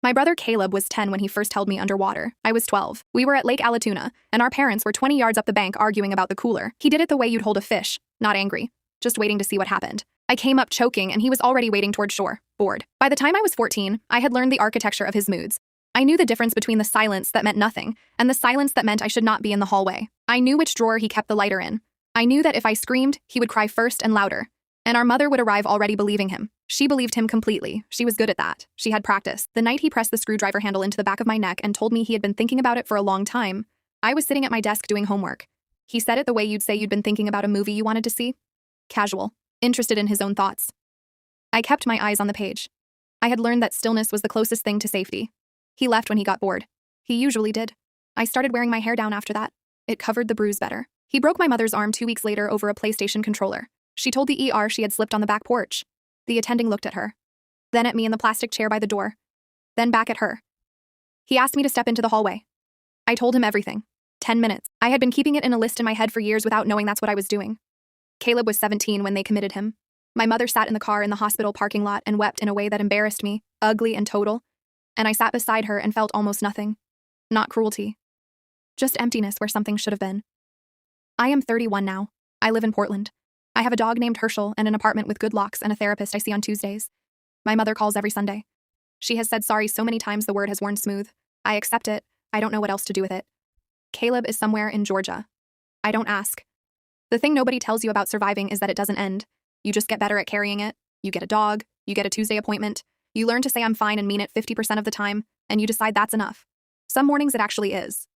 My brother Caleb was 10 when he first held me underwater. I was 12. We were at Lake Allatoona, and our parents were 20 yards up the bank arguing about the cooler. He did it the way you'd hold a fish, not angry, just waiting to see what happened. I came up choking, and he was already wading toward shore, bored. By the time I was 14, I had learned the architecture of his moods. I knew the difference between the silence that meant nothing and the silence that meant I should not be in the hallway. I knew which drawer he kept the lighter in. I knew that if I screamed, he would cry first and louder. And our mother would arrive already believing him. She believed him completely. She was good at that. She had practice. The night he pressed the screwdriver handle into the back of my neck and told me he had been thinking about it for a long time, I was sitting at my desk doing homework. He said it the way you'd say you'd been thinking about a movie you wanted to see. Casual. Interested in his own thoughts. I kept my eyes on the page. I had learned that stillness was the closest thing to safety. He left when he got bored. He usually did. I started wearing my hair down after that. It covered the bruise better. He broke my mother's arm 2 weeks later over a PlayStation controller. She told the ER she had slipped on the back porch. The attending looked at her. Then at me in the plastic chair by the door. Then back at her. He asked me to step into the hallway. I told him everything. 10 minutes. I had been keeping it in a list in my head for years without knowing that's what I was doing. Caleb was 17 when they committed him. My mother sat in the car in the hospital parking lot and wept in a way that embarrassed me, ugly and total. And I sat beside her and felt almost nothing. Not cruelty. Just emptiness where something should have been. I am 31 now. I live in Portland. I have a dog named Herschel and an apartment with good locks and a therapist I see on Tuesdays. My mother calls every Sunday. She has said sorry so many times the word has worn smooth. I accept it. I don't know what else to do with it. Caleb is somewhere in Georgia. I don't ask. The thing nobody tells you about surviving is that it doesn't end. You just get better at carrying it. You get a dog. You get a Tuesday appointment. You learn to say I'm fine and mean it 50% of the time, and you decide that's enough. Some mornings it actually is.